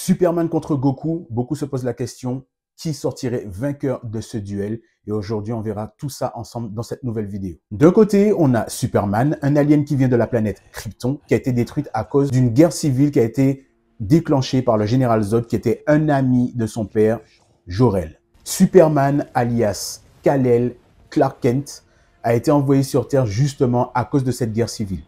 Superman contre Goku, beaucoup se posent la question, qui sortirait vainqueur de ce duel? Et aujourd'hui, on verra tout ça ensemble dans cette nouvelle vidéo. D'un côté, on a Superman, un alien qui vient de la planète Krypton, qui a été détruite à cause d'une guerre civile qui a été déclenchée par le général Zod, qui était un ami de son père, Jor-El. Superman, alias Kal-El Clark Kent, a été envoyé sur Terre justement à cause de cette guerre civile.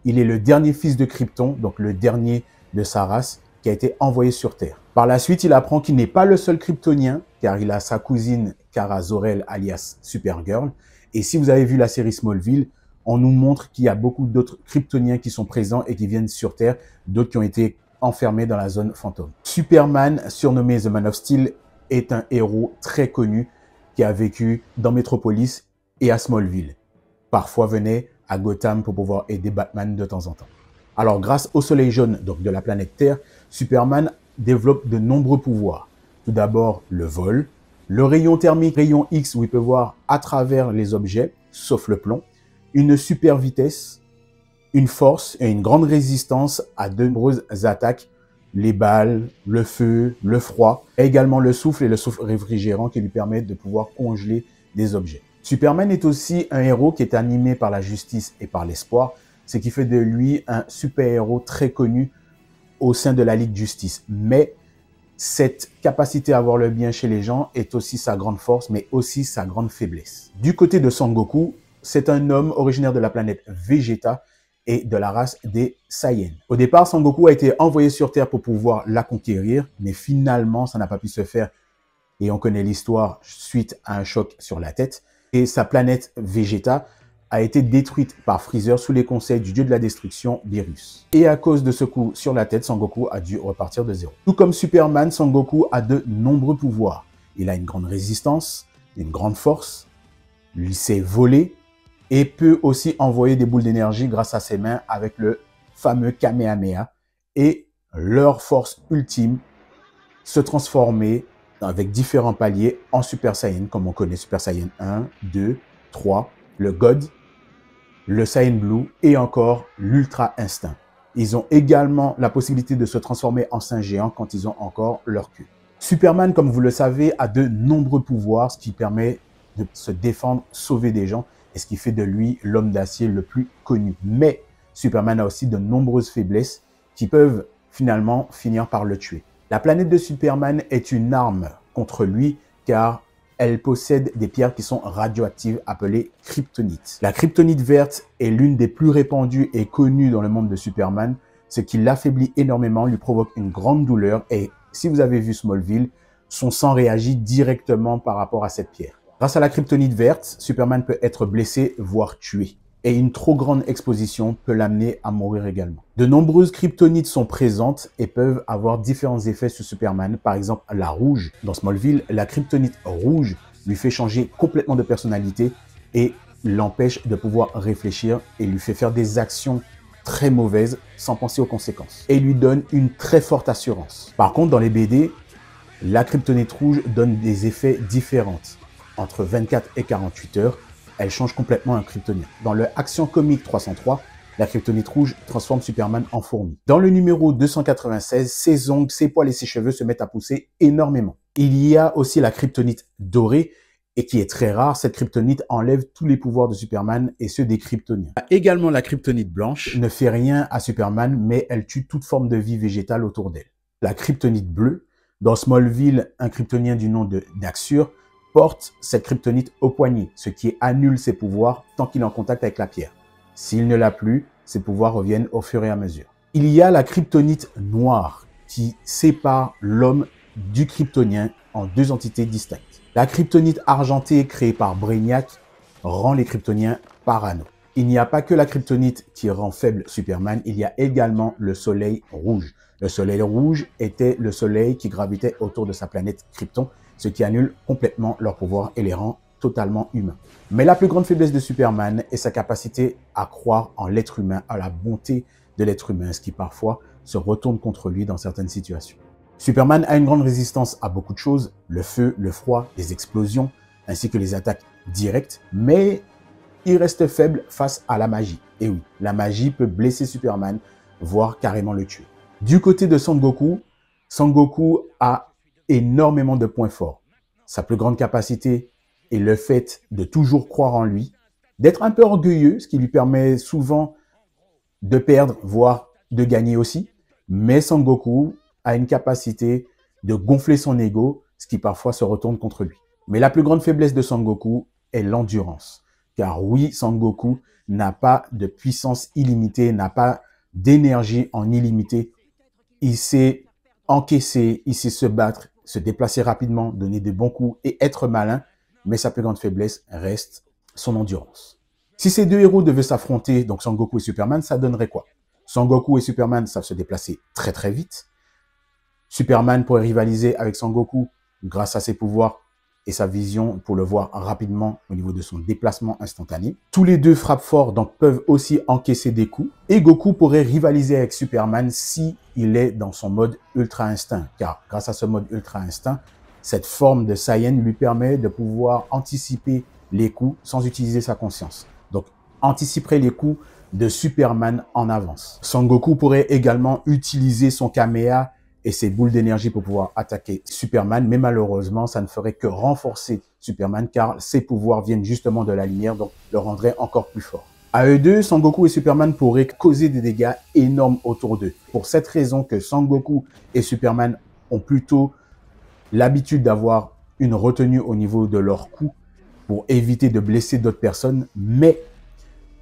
Il est le dernier fils de Krypton, donc le dernier de sa race, qui a été envoyé sur Terre. Par la suite, il apprend qu'il n'est pas le seul Kryptonien, car il a sa cousine Kara Zor-El, alias Supergirl. Et si vous avez vu la série Smallville, on nous montre qu'il y a beaucoup d'autres Kryptoniens qui sont présents et qui viennent sur Terre, d'autres qui ont été enfermés dans la zone fantôme. Superman, surnommé The Man of Steel, est un héros très connu qui a vécu dans Metropolis et à Smallville. Parfois venait à Gotham pour pouvoir aider Batman de temps en temps. Alors, grâce au soleil jaune donc de la planète Terre, Superman développe de nombreux pouvoirs. Tout d'abord, le vol, le rayon thermique, rayon X où il peut voir à travers les objets, sauf le plomb, une super vitesse, une force et une grande résistance à de nombreuses attaques, les balles, le feu, le froid, et également le souffle et le souffle réfrigérant qui lui permettent de pouvoir congeler des objets. Superman est aussi un héros qui est animé par la justice et par l'espoir, ce qui fait de lui un super-héros très connu au sein de la Ligue Justice. Mais cette capacité à voir le bien chez les gens est aussi sa grande force, mais aussi sa grande faiblesse. Du côté de Son Goku, c'est un homme originaire de la planète Vegeta et de la race des Saiyans. Au départ, Son Goku a été envoyé sur Terre pour pouvoir la conquérir, mais finalement, ça n'a pas pu se faire. Et on connaît l'histoire suite à un choc sur la tête. Et sa planète Vegeta a été détruite par Freezer sous les conseils du dieu de la destruction, Beerus. Et à cause de ce coup sur la tête, Son Goku a dû repartir de zéro. Tout comme Superman, Son Goku a de nombreux pouvoirs. Il a une grande résistance, une grande force, il sait voler et peut aussi envoyer des boules d'énergie grâce à ses mains avec le fameux Kamehameha. Et leur force ultime, se transformer avec différents paliers en Super Saiyan, comme on connaît Super Saiyan 1, 2, 3, le God, le Saiyan Blue et encore l'Ultra Instinct. Ils ont également la possibilité de se transformer en Saint géant quand ils ont encore leur queue. Superman, comme vous le savez, a de nombreux pouvoirs, ce qui permet de se défendre, sauver des gens, et ce qui fait de lui l'homme d'acier le plus connu. Mais Superman a aussi de nombreuses faiblesses qui peuvent finalement finir par le tuer. La planète de Superman est une arme contre lui, car elle possède des pierres qui sont radioactives appelées kryptonites. La kryptonite verte est l'une des plus répandues et connues dans le monde de Superman, ce qui l'affaiblit énormément, lui provoque une grande douleur et si vous avez vu Smallville, son sang réagit directement par rapport à cette pierre. Grâce à la kryptonite verte, Superman peut être blessé, voire tué. Et une trop grande exposition peut l'amener à mourir également. De nombreuses kryptonites sont présentes et peuvent avoir différents effets sur Superman. Par exemple, la rouge. Dans Smallville, la kryptonite rouge lui fait changer complètement de personnalité et l'empêche de pouvoir réfléchir et lui fait faire des actions très mauvaises sans penser aux conséquences. Et lui donne une très forte assurance. Par contre, dans les BD, la kryptonite rouge donne des effets différents. Entre 24 et 48 heures, elle change complètement un kryptonien. Dans le Action Comics 303, la kryptonite rouge transforme Superman en fourmi. Dans le numéro 296, ses ongles, ses poils et ses cheveux se mettent à pousser énormément. Il y a aussi la kryptonite dorée, et qui est très rare. Cette kryptonite enlève tous les pouvoirs de Superman et ceux des kryptoniens. Également, la kryptonite blanche ne fait rien à Superman, mais elle tue toute forme de vie végétale autour d'elle. La kryptonite bleue, dans Smallville, un kryptonien du nom de Daxur porte cette kryptonite au poignet, ce qui annule ses pouvoirs tant qu'il est en contact avec la pierre. S'il ne l'a plus, ses pouvoirs reviennent au fur et à mesure. Il y a la kryptonite noire qui sépare l'homme du kryptonien en deux entités distinctes. La kryptonite argentée créée par Brainiac rend les kryptoniens parano. Il n'y a pas que la kryptonite qui rend faible Superman, il y a également le soleil rouge. Le soleil rouge était le soleil qui gravitait autour de sa planète Krypton, ce qui annule complètement leur pouvoir et les rend totalement humains. Mais la plus grande faiblesse de Superman est sa capacité à croire en l'être humain, à la bonté de l'être humain, ce qui parfois se retourne contre lui dans certaines situations. Superman a une grande résistance à beaucoup de choses, le feu, le froid, les explosions, ainsi que les attaques directes, mais il reste faible face à la magie. Et oui, la magie peut blesser Superman, voire carrément le tuer. Du côté de Son Goku, Sangoku a énormément de points forts. Sa plus grande capacité est le fait de toujours croire en lui, d'être un peu orgueilleux, ce qui lui permet souvent de perdre, voire de gagner aussi. Mais Sangoku a une capacité de gonfler son ego, ce qui parfois se retourne contre lui. Mais la plus grande faiblesse de Sangoku est l'endurance. Car oui, Sangoku n'a pas de puissance illimitée, n'a pas d'énergie en illimité. Il sait encaisser, il sait se battre, se déplacer rapidement, donner de bons coups et être malin. Mais sa plus grande faiblesse reste son endurance. Si ces deux héros devaient s'affronter, donc Sangoku et Superman, ça donnerait quoi? Sangoku et Superman savent se déplacer très très vite. Superman pourrait rivaliser avec Sangoku grâce à ses pouvoirs et sa vision pour le voir rapidement au niveau de son déplacement instantané. Tous les deux frappent fort, donc peuvent aussi encaisser des coups. Et Goku pourrait rivaliser avec Superman si il est dans son mode Ultra Instinct. Car grâce à ce mode Ultra Instinct, cette forme de Saiyan lui permet de pouvoir anticiper les coups sans utiliser sa conscience. Donc, anticiperait les coups de Superman en avance. Sangoku pourrait également utiliser son Kamea et ses boules d'énergie pour pouvoir attaquer Superman, mais malheureusement, ça ne ferait que renforcer Superman car ses pouvoirs viennent justement de la lumière, donc le rendrait encore plus fort. À eux deux, Sangoku et Superman pourraient causer des dégâts énormes autour d'eux. Pour cette raison que Sangoku et Superman ont plutôt l'habitude d'avoir une retenue au niveau de leurs coups pour éviter de blesser d'autres personnes, mais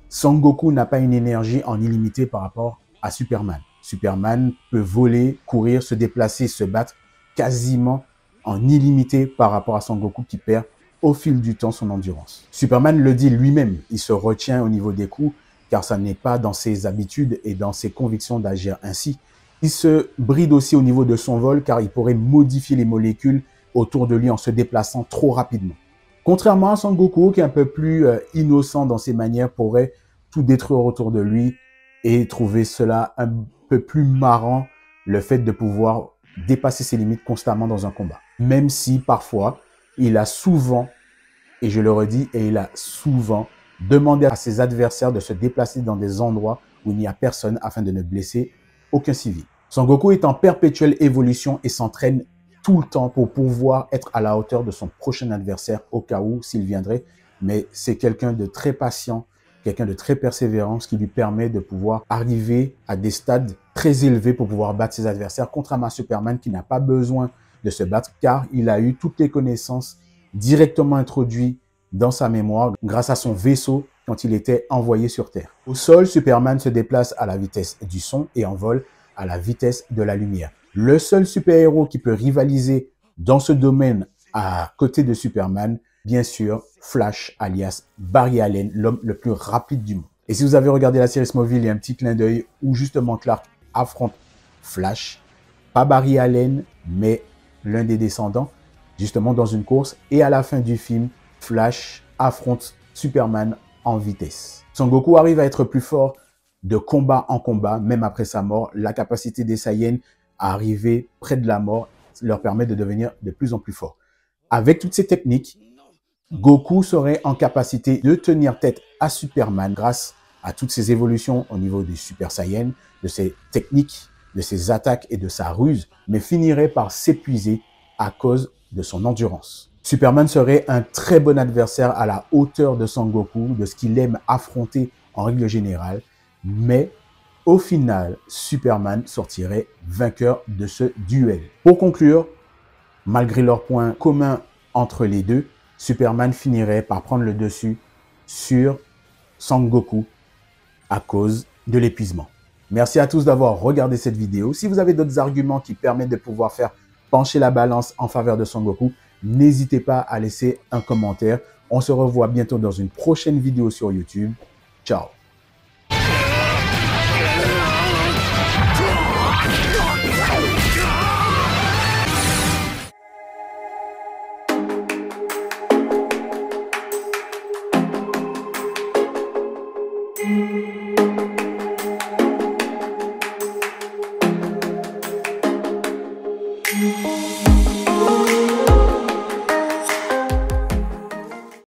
Sangoku n'a pas une énergie en illimité par rapport à Superman. Superman peut voler, courir, se déplacer, se battre quasiment en illimité par rapport à Sangoku qui perd au fil du temps son endurance. Superman le dit lui-même, il se retient au niveau des coups car ça n'est pas dans ses habitudes et dans ses convictions d'agir ainsi. Il se bride aussi au niveau de son vol car il pourrait modifier les molécules autour de lui en se déplaçant trop rapidement. Contrairement à Sangoku qui est un peu plus innocent dans ses manières, pourrait tout détruire autour de lui et trouver cela un peu plus marrant, le fait de pouvoir dépasser ses limites constamment dans un combat. Même si parfois, il a souvent, et je le redis, et il a souvent demandé à ses adversaires de se déplacer dans des endroits où il n'y a personne afin de ne blesser aucun civil. Sangoku est en perpétuelle évolution et s'entraîne tout le temps pour pouvoir être à la hauteur de son prochain adversaire au cas où s'il viendrait. Mais c'est quelqu'un de très patient, quelqu'un de très persévérant, ce qui lui permet de pouvoir arriver à des stades très élevés pour pouvoir battre ses adversaires, contrairement à Superman qui n'a pas besoin de se battre car il a eu toutes les connaissances directement introduites dans sa mémoire grâce à son vaisseau quand il était envoyé sur Terre. Au sol, Superman se déplace à la vitesse du son et en vol à la vitesse de la lumière. Le seul super-héros qui peut rivaliser dans ce domaine à côté de Superman, bien sûr, Flash, alias Barry Allen, l'homme le plus rapide du monde. Et si vous avez regardé la série Smallville, il y a un petit clin d'œil où justement Clark affronte Flash, pas Barry Allen, mais l'un des descendants, justement dans une course. Et à la fin du film, Flash affronte Superman en vitesse. Sangoku arrive à être plus fort de combat en combat, même après sa mort. La capacité des Saiyans à arriver près de la mort leur permet de devenir de plus en plus fort. Avec toutes ces techniques, Goku serait en capacité de tenir tête à Superman grâce à toutes ses évolutions au niveau du Super Saiyan, de ses techniques, de ses attaques et de sa ruse, mais finirait par s'épuiser à cause de son endurance. Superman serait un très bon adversaire à la hauteur de Sangoku, de ce qu'il aime affronter en règle générale, mais au final, Superman sortirait vainqueur de ce duel. Pour conclure, malgré leurs points communs entre les deux, Superman finirait par prendre le dessus sur Sangoku à cause de l'épuisement. Merci à tous d'avoir regardé cette vidéo. Si vous avez d'autres arguments qui permettent de pouvoir faire pencher la balance en faveur de Sangoku, n'hésitez pas à laisser un commentaire. On se revoit bientôt dans une prochaine vidéo sur YouTube. Ciao!